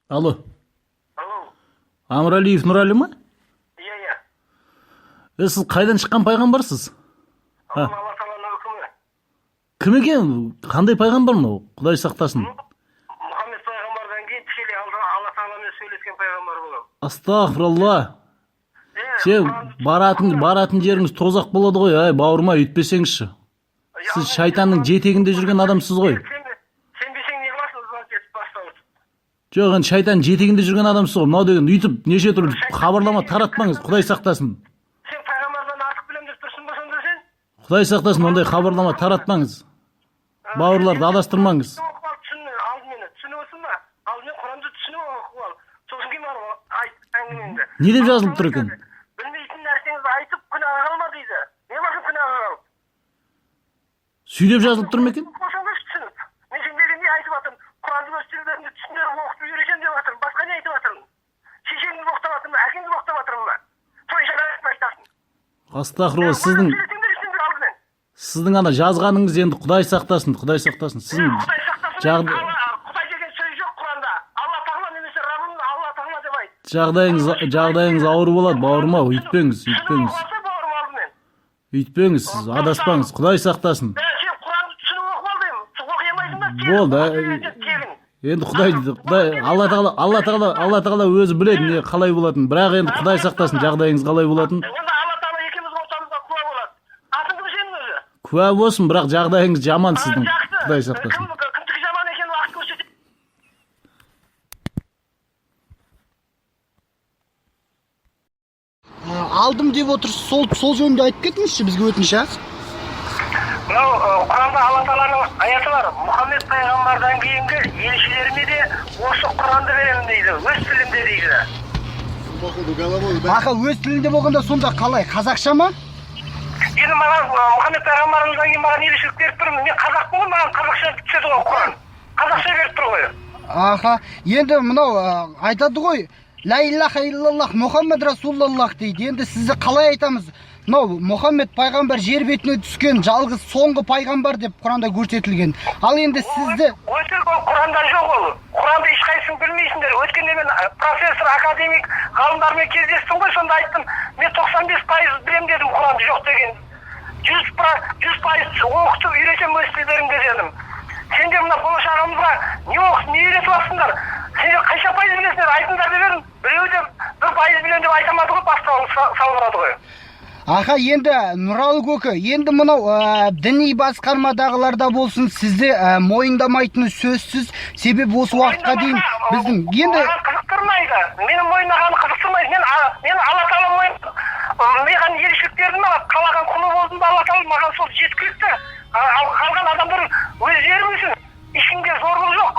Алло, Алло, Амралиев Нұрәлі ма? иә. Сіз қайдан шыққан пайғамбарсыз? Алла Тағаланың үкімі. Кім екен? Қандай пайғамбар мынау? Құдай сақтасын. Мұхаммед пайғамбардан кейін тікелей Алла Тағаламен сөйлескен пайғамбар болған. Астағфиралла. Баратын жеріңіз тозақ болады ғой, ай бауырма, үйтпесеңізші. Сіз шайтанның жетегінде жүрген адамсыз ғой. Сенбесең не қыласың, звонок етіп бастауыз. Жоқ, енді шайтанның жетегінде жүрген адамсыз ғой. Мынау деген үйтіп неше түрлі хабарлама таратпаңыз, Құдай сақтасын. Сен пайғамбардан артық білем деп тұрсың ба сонда сен? Құдай сақтасын, ондай хабарлама таратпаңыз. Бауырларды адастырмаңыз. Түсініп отырсың ба? Алдымен Құранды түсініп оқып ал. Сосын кейін барып айт әңгімеңді. Не деп жазылып тұр екен? Білмейтін нәрсеңізді айтып күнәға қалма дейді. Не басын күнәға қалып? Сөйтіп жазылып тұр ма екен? Қосаңдаршы түсініп. Мен сен дегенде айтып жатырмын. Құранды өз тілдерінде түсіндіріп оқытып үйретемін деп жатырмын. Басқа не айтып жатырмын? Шешеңді боқтап жатырмын ба? Әкеңді боқтап жатырмын ба? Той шарап айтасың. Астағфиралла, сіздің ана жазғаныңыз енді Құдай сақтасын, Құдай сақтасын. Құдай сақтасын. Құдай деген сөз жоқ Құранда. Алла Тағала немесе Раббым Алла Тағала деп айт. Жағдайыңыз ауыр болады, бауырым ау, үйтпеңіз. Үйтпеңіз, сіз адаспаңыз, Құдай сақтасын. Сен Құранды түсініп оқып ал деймін. Оқи алмайсың ба? Болды. Енді Алла Тағала өзі біледі не қалай болатын. Бірақ енді Құдай сақтасын, жағдайыңыз қалай болатын. Онда Алла Тағала екеуміз ортамызда куә болады. Атың кім сенің өзі? Куә болсын, бірақ жағдайыңыз жаман сіздің. Құдай сақтасын. Кімдікі жаман екенін уақыт көрсетеді. Алдым деп отырсыз, сол жөнінде айтып кетіңізші бізге өтініш, а? Мынау Құранда Алла Тағаланың аяты бар. Мұхаммед пайғамбардан кейінгі елшілеріме де осы Құранды беремін дейді, өз тілінде дейді. Аға, өз тілінде болғанда сонда қалай? Қазақша ма? Енді маған Мұхаммед пайғамбарымыздан кейін маған елшілік беріп тұрмын. Мен қазақпын ғой, маған қазақша түседі ғой Құран. Қазақша беріп тұр ғой. Аха, енді мынау айтады ғой, Ла илляха иллаллах Мұхаммед Расулаллах дейді. Енді сізді қалай айтамыз? Мынау Мұхаммед пайғамбар жер бетіне түскен жалғыз соңғы пайғамбар деп Құранда көрсетілген. Ал енді сізді... Өтірік ол Құранда жоқ ол. Құранды ешқайсың білмейсіңдер. Өткенде мен профессор, академик, ғалымдармен кездестім ғой, сонда айттым. Мен 95% білем дедім Құранды жоқ деген. 100% оқытып үйретем өз тілдеріңде дедім. Сендер мына болашағымызға не оқып, не үйретіп алсыңдар? Сендер қанша пайыз білесіңдер? Айтыңдар деп едім. Біреуі де 1% білем деп айтамады ғой, бастауын салдырады ғой. Аға, енді Нұралы көкі, енді мынау діни басқармадағыларда болсын, сізді мойындамайтыны сөзсіз, себебі осы уақытқа дейін біздің енді... Маған қызықтырмайды. Менің мойындағаны қызықтырмайды. Мен Алла Тағала маған ерекшелік берді ме, қалаған құлы болдым ба, Алла Тағала маған сол жеткілікті. Ал қалған адамдар өздері үшін ешкімге зорлық жоқ.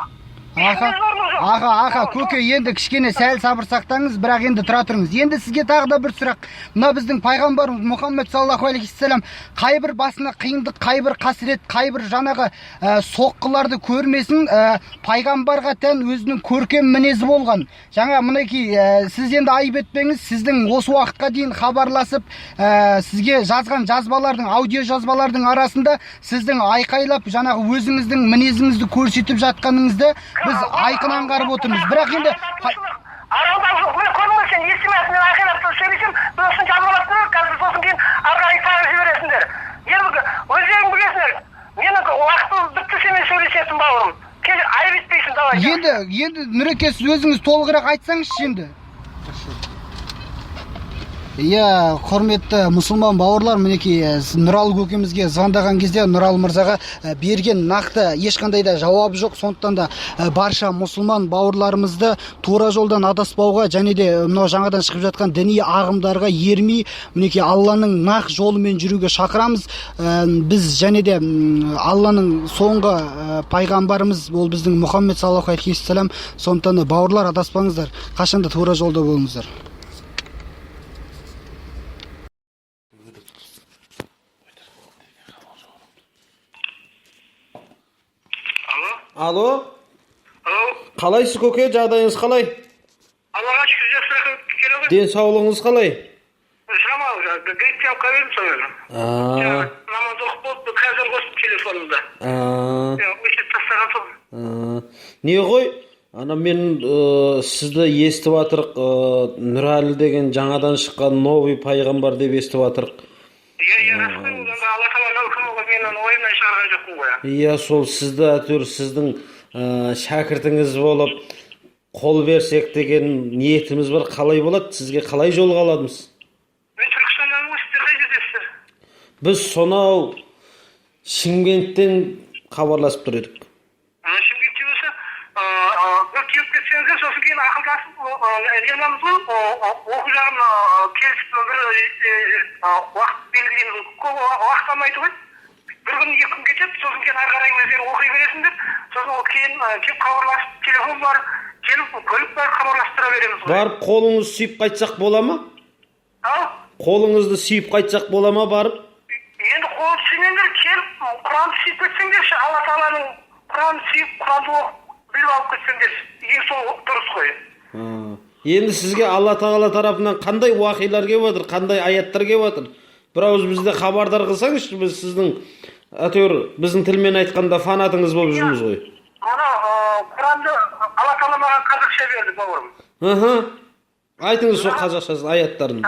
Аға, көке, енді кішкене сәл сабыр сақтаңыз, бірақ енді тұра тұрыңыз. Енді сізге тағы да бір сұрақ. Мына біздің пайғамбарымыз Мұхаммед саллаллаху алейхи вассалам қайбір басына қиындық, қайбір қасірет, қайбір жаңағы соққыларды көрмесін, пайғамбарға тән өзінің көркем мінезі болған. Жаңа мінекей сіз енді айып етпеңіз, сіздің осы уақытқа дейін хабарласып, сізге жазған жазбалардың, аудио жазбалардың арасында сіздің айқайлап, жаңағы өзіңіздің мінезіңізді көрсетіп жатқаныңызды біз айқын аңғарып отырмыз. Бірақ енді аралда жоқ, мен көрдім сен естімесің, мен айқайлап сөйлесем, сосын жазбалап қазір сосын кейін арқарай тағы жібересіңдер. Енді өздерің білесіңдер, менің уақытым бітті, сенімен сөйлесетін бауырым. Айып етпейсің, давай. Енді Нұреке, сіз өзіңіз толығырақ айтсаңызшы енді. Иә, құрметті мұсылман бауырлар, мінекей Нұралы көкемізге звондаған кезде Нұралы мырзаға берген нақты ешқандай да жауап жоқ. Сондықтан да барша мұсылман бауырларымызды тура жолдан адаспауға және де мынау жаңадан шығып жатқан діни ағымдарға ермей, мінекей Алланың нақ жолымен жүруге шақырамыз. Біз және де Алланың соңғы пайғамбарымыз, ол біздің Мұхаммед саллаллаху алейхи вассалам. Сондықтан бауырлар, адаспаңыздар, қашанда тура жолда болыңыздар. Алло? Қалайсыз көке, жағдайыңыз қалай? Аллаға шүкір, жақсы келе ғой. Денсаулығыңыз қалай? Шамал, грекке алып қабелім соны. Намаз оқып болды, қазір қостым телефонымда. Өшіп тастаған сол. Не ғой, Ана мен сізді естіп атырық, Нұрәлі деген жаңадан шыққан новый пайғамбар деп естіп атырық. Алла тағаланың үкімі мен оны ойымнан шығарған жоқпын ғой. Иә, сол сізді әйтеуір сіздің шәкіртіңіз болып қол берсек деген ниетіміз бар. Қалай болады? Сізге қалай жолға аламыз? Мен Түркістаннан сіздер қай жердесіздер? Біз сонау Шымкенттен хабарласып тұр едік. Шымкентте болса, бір келіп кетсеңіздер, сосын кейін ақылдасып жиырмамыз ғой, оқу жағын келісіп бір уақыт белгілейміз. Көп уақыт алмайды ғой. Bir gün 2 gün geçip, sosun кейін ары қарай өздері оқи бересіңдер. Сосын ол кейін келіп хабарласып, телефон бар, келіп көлік бар, хабарластыра береміз ғой. Барып қолыңызды сүйіп қайтсақ бола ма? Қолыңызды сүйіп қайтсақ бола ма барып? Енді қолды сүймеңдер, келіп Құранды сүйіп кетсеңдерші, Алла тағаланың Құранды сүйіп, Құранды оқып, біліп алып кетсеңдер, ең сол дұрыс қой. Енді сізге Алла тағала тарапынан қандай уақилар келіп жатыр, қандай аяттар келіп жатыр? Бір ауыз бізді хабардар қылсаңызшы, біз сіздің әйтеуір біздің тілмен айтқанда фанатыңыз болып жүрміз ғой. Ана Құранды Алла тағала маған қазақша берді, бауырым. Айтыңыз сол қазақшасын, аяттарын.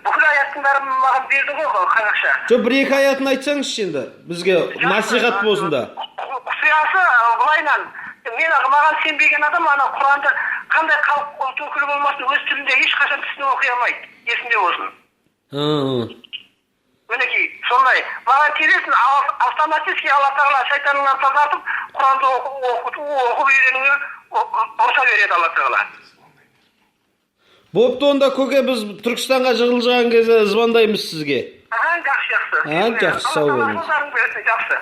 Бүкіл аяттың бәрін маған берді ғой қазақша. Жоқ, 1-2 аятын айтсаңызшы енді, бізге насихат болсын да. Құпиясы былайынан, маған сенбеген адам ана Құранды қандай халық ұлт өкілі болмасын, өз тілінде ешқашан түсіне оқи алмайды, есінде болсын. Мінекей, сондай. Маған келесін, автоматически Алла тағала шайтаныңнан тазартып, Құранды оқып үйренуге рұқсат береді Алла тағала. Бопты онда көке, біз Түркістанға жығылжаған кезде звондаймыз сізге. Жақсы. Жақсы, сау болыңыз. Алла тағала жолдарың берсін, жақсы.